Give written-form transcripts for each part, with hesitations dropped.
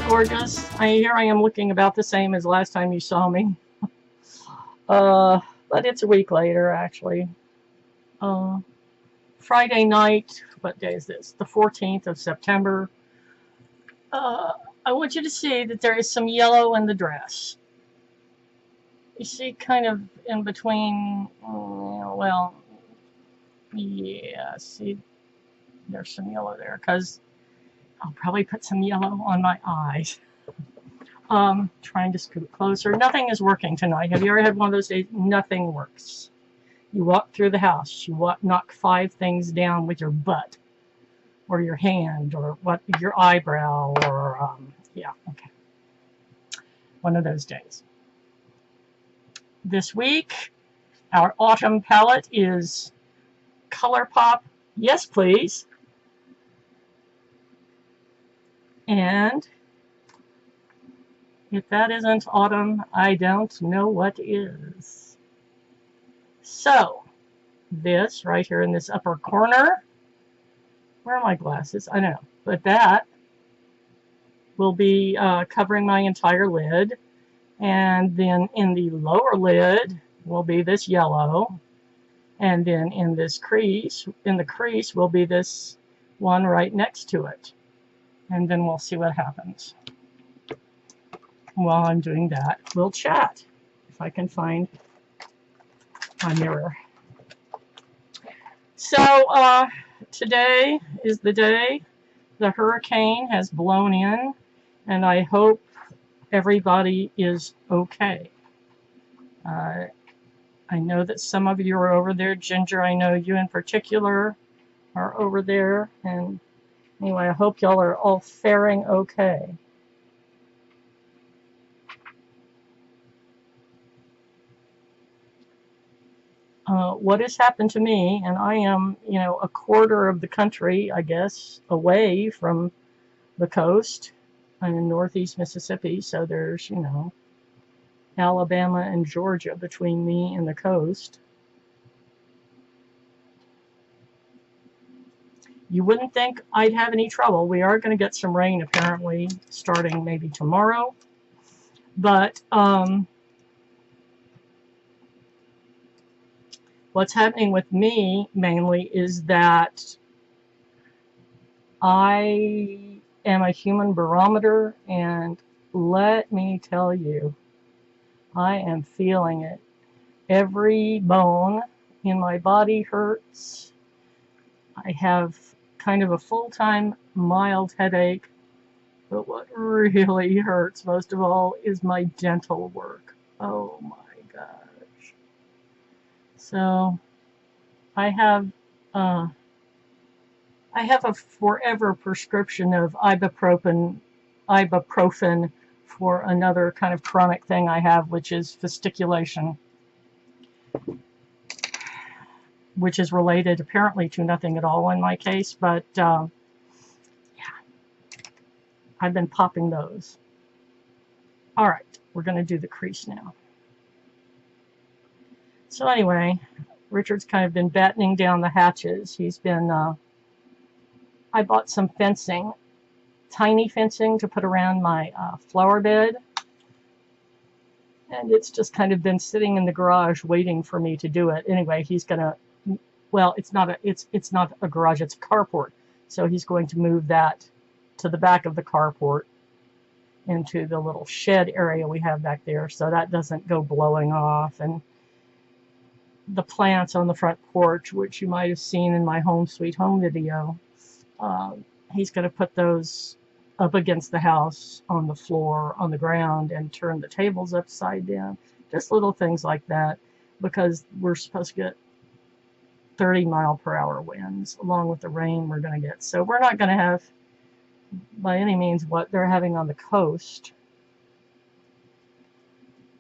gorgeous. Here I am looking about the same as last time you saw me. But it's a week later, actually. Friday night, what day is this? The 14th of September. I want you to see that there is some yellow in the dress. You see kind of in between, well, yeah, see, there's some yellow there, because I'll probably put some yellow on my eyes. Trying to scoot closer. Nothing is working tonight. Have you ever had one of those days? Nothing works. You walk through the house, you knock 5 things down with your butt, or your hand, or your eyebrow, or, yeah, okay. One of those days. This week, our autumn palette is ColourPop, Yes Please. And if that isn't autumn, I don't know what is. So, this right here in this upper corner, where are my glasses? I don't know, but that will be covering my entire lid. And then in the lower lid will be this yellow. And then in this crease, will be this one right next to it. And then we'll see what happens. While I'm doing that, we'll chat, if I can find my mirror. So, today is the day the hurricane has blown in, and I hope everybody is okay. I know that some of you are over there. Ginger, I know you in particular are over there. And anyway, I hope y'all are all faring okay. What has happened to me, and I am, a quarter of the country, I guess, away from the coast. I'm in northeast Mississippi, so there's, Alabama and Georgia between me and the coast. You wouldn't think I'd have any trouble. We are going to get some rain, apparently, starting maybe tomorrow. But what's happening with me, mainly, is that I am a human barometer, and let me tell you, I am feeling it. Every bone in my body hurts. I have kind of a full-time mild headache, but what really hurts most of all is my dental work. Oh my gosh. So I have a forever prescription of ibuprofen for another kind of chronic thing I have, which is festiculation, which is related apparently to nothing at all in my case, but yeah, I've been popping those. All right, we're going to do the crease now. So anyway, Richard's kind of been battening down the hatches. He's been, I bought some fencing, tiny fencing to put around my flower bed, and it's just kind of been sitting in the garage waiting for me to do it. Anyway, he's gonna, well, it's not a garage, it's a carport, so he's going to move that to the back of the carport into the little shed area we have back there, so that doesn't go blowing off. And the plants on the front porch, which you might have seen in my Home Sweet Home video, he's going to put those up against the house on the floor, on the ground, and turn the tables upside down. Just little things like that, because we're supposed to get 30-mile-per-hour winds along with the rain we're going to get. So we're not going to have, by any means, what they're having on the coast,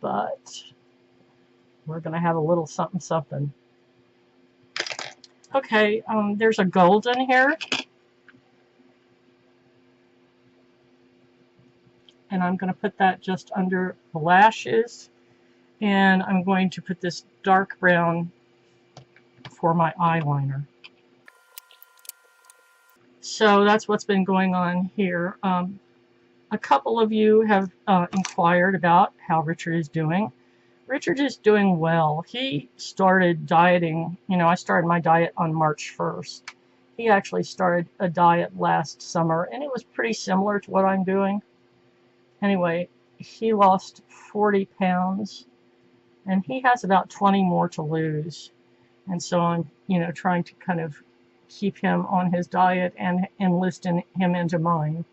but we're going to have a little something something. Okay, there's a golden here. And I'm going to put that just under the lashes. And I'm going to put this dark brown for my eyeliner. So that's what's been going on here. A couple of you have inquired about how Richard is doing. Richard is doing well. He started dieting. You know, I started my diet on March 1st. He actually started a diet last summer, and it was pretty similar to what I'm doing. Anyway, he lost 40 pounds, and he has about 20 more to lose. And so I'm, you know, trying to kind of keep him on his diet and enlist him into mine.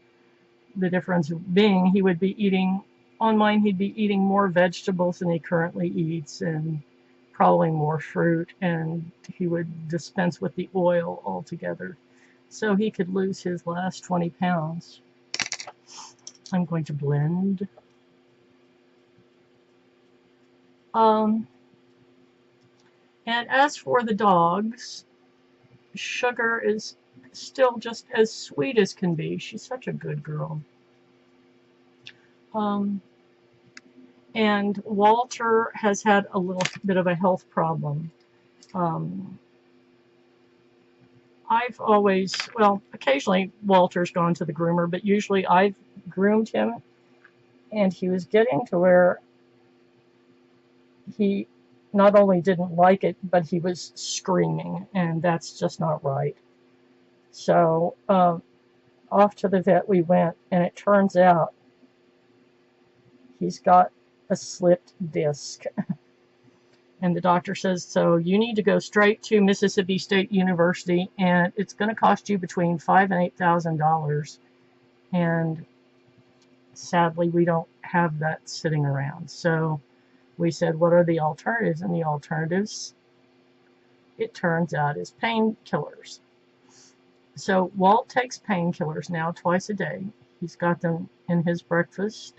The difference being he would be eating, on mine he'd be eating more vegetables than he currently eats, and probably more fruit, and he would dispense with the oil altogether. So he could lose his last 20 pounds. I'm going to blend. And as for the dogs, Sugar is still just as sweet as can be. She's such a good girl. And Walter has had a little bit of a health problem. I've always, well, occasionally Walter's gone to the groomer, but usually I've groomed him, and he was getting to where he not only didn't like it, but he was screaming, and that's just not right. So off to the vet we went, and it turns out he's got a slipped disc. And the doctor says, so you need to go straight to Mississippi State University, and it's going to cost you between $5,000 and $8,000. And sadly, we don't have that sitting around. So we said, what are the alternatives? And the alternatives, it turns out, is painkillers. So Walt takes painkillers now twice a day. He's got them in his breakfast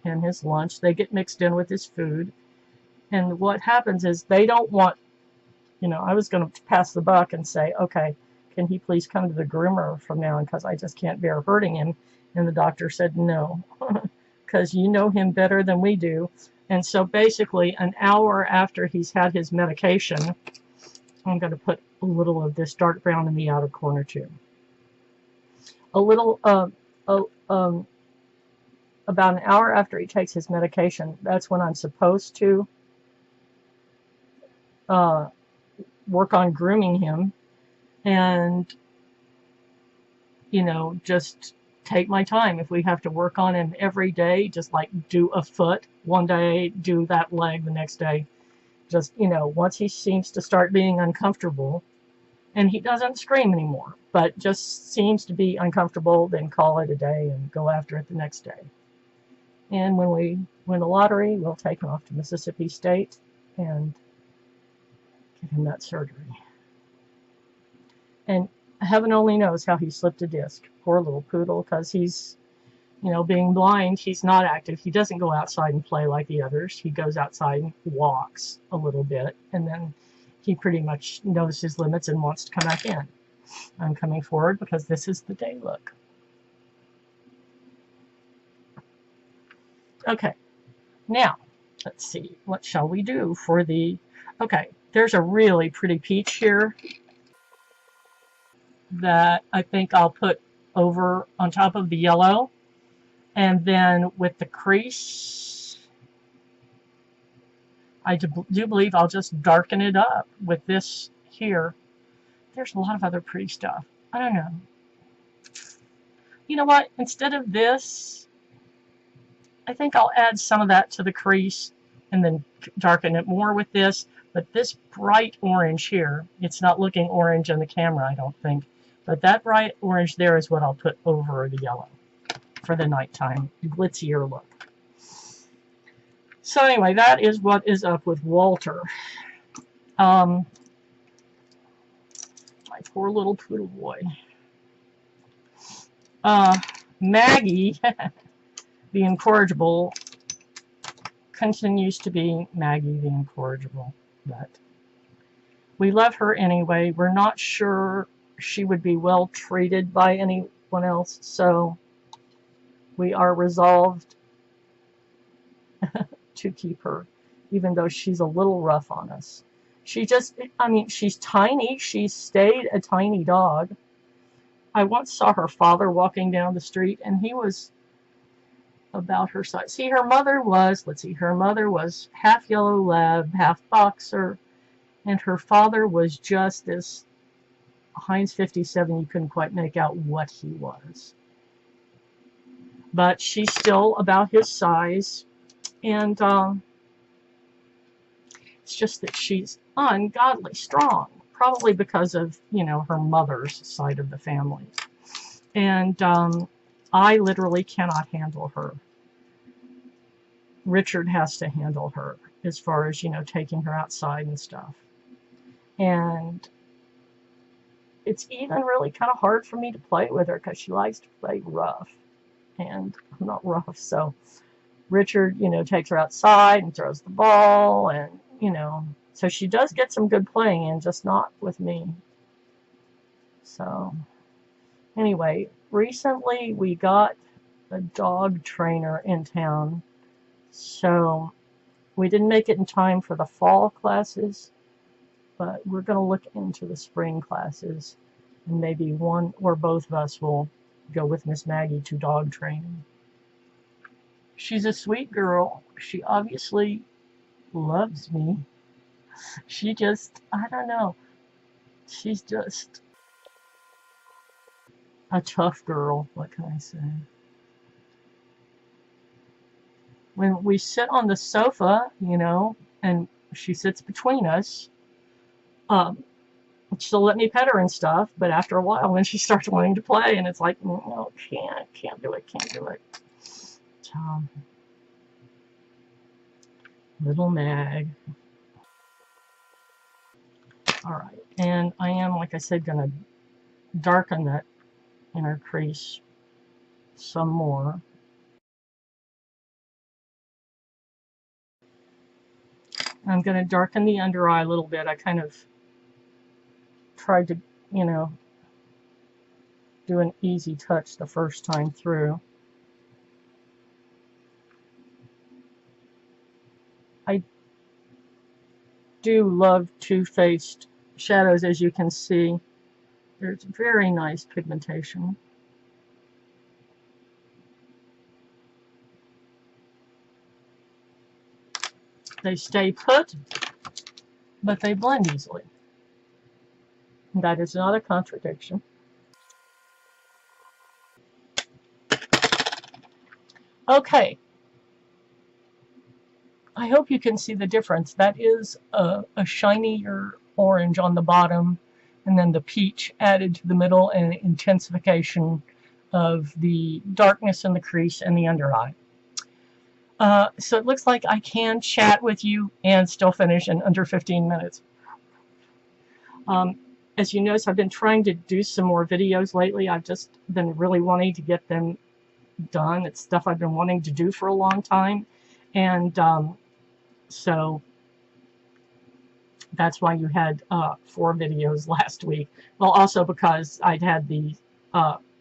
and his lunch. They get mixed in with his food. And what happens is they don't want, you know, I was going to pass the buck and say, okay, can he please come to the groomer from now on, because I just can't bear hurting him. And the doctor said no, because you know him better than we do. And so basically an hour after he's had his medication, I'm going to put a little of this dark brown in the outer corner too. A little, about an hour after he takes his medication, that's when I'm supposed to work on grooming him, and, you know, just take my time. If we have to work on him every day, just like do a foot one day, do that leg the next day. Just, you know, once he seems to start being uncomfortable, and he doesn't scream anymore, but just seems to be uncomfortable, then call it a day and go after it the next day. And when we win the lottery, we'll take him off to Mississippi State and get him that surgery. And heaven only knows how he slipped a disc. Poor little poodle, because he's, you know, being blind, he's not active. He doesn't go outside and play like the others. He goes outside and walks a little bit, and then he pretty much knows his limits and wants to come back in. I'm coming forward because this is the day look. Okay, now, let's see, what shall we do for the, okay, there's a really pretty peach here that I think I'll put over on top of the yellow, and then with the crease, I do believe I'll just darken it up with this here. There's a lot of other pretty stuff. I don't know. You know what, instead of this, I think I'll add some of that to the crease and then darken it more with this. But this bright orange here, it's not looking orange on the camera, I don't think. But that bright orange there is what I'll put over the yellow for the nighttime glitzier look. So anyway, that is what is up with Walter. My poor little poodle boy. Maggie, the incorrigible, continues to be Maggie the incorrigible, but we love her anyway. We're not sure she would be well treated by anyone else, so we are resolved to keep her, even though she's a little rough on us. She just, I mean, she's tiny. She stayed a tiny dog. I once saw her father walking down the street, and he was about her size. See, her mother was, let's see, her mother was half yellow lab, half boxer, and her father was just this Heinz 57. You couldn't quite make out what he was. But she's still about his size, and it's just that she's ungodly strong, probably because of, you know, her mother's side of the family. And I literally cannot handle her. Richard has to handle her as far as, you know, taking her outside and stuff. And it's even really kind of hard for me to play with her because she likes to play rough. And I'm not rough, so Richard, you know, takes her outside and throws the ball, and, you know, so she does get some good playing in, just not with me. So, anyway, recently we got a dog trainer in town, so we didn't make it in time for the fall classes, but we're going to look into the spring classes, and maybe one or both of us will go with Miss Maggie to dog training. She's a sweet girl. She obviously loves me. She just, I don't know, she's just a tough girl. What can I say? When we sit on the sofa, you know, and she sits between us, she'll let me pet her and stuff, but after a while, when she starts wanting to play, and it's like, no, can't do it. So, little Mag. All right, and I am, like I said, going to darken that inner crease some more. I'm going to darken the under eye a little bit. I kind of tried to, you know, do an easy touch the first time through. I do love two-faced shadows, as you can see. There's very nice pigmentation. They stay put, but they blend easily. That is not a contradiction. Okay. I hope you can see the difference. That is a shinier orange on the bottom, and then the peach added to the middle, and an intensification of the darkness in the crease and the under eye. So it looks like I can chat with you and still finish in under 15 minutes. As you notice, I've been trying to do some more videos lately. I've just been really wanting to get them done. It's stuff I've been wanting to do for a long time. And so that's why you had 4 videos last week. Well, also because I'd had the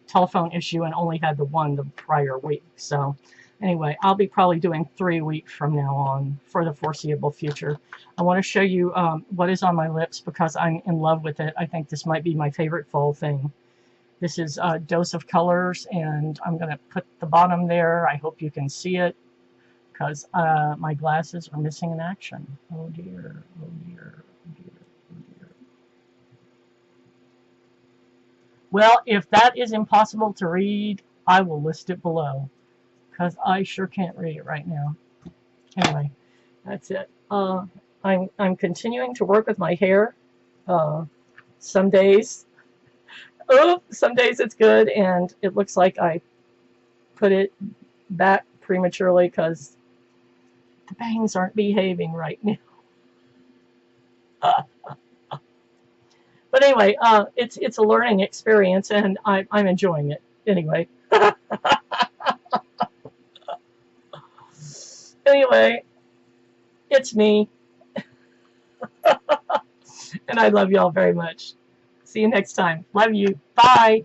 telephone issue and only had the one the prior week. So anyway, I'll be probably doing 3 weeks from now on for the foreseeable future. I want to show you what is on my lips because I'm in love with it. I think this might be my favorite fall thing. This is Dose of Colors, and I'm going to put the bottom there. I hope you can see it because my glasses are missing in action. Oh dear, oh dear, oh dear, oh dear. Well, if that is impossible to read, I will list it below, because I sure can't read it right now. Anyway, that's it. I'm continuing to work with my hair. Some days it's good, and it looks like I put it back prematurely because the bangs aren't behaving right now. But anyway, it's a learning experience, and I'm enjoying it. Anyway. Anyway, it's me. And I love y'all very much. See you next time. Love you. Bye.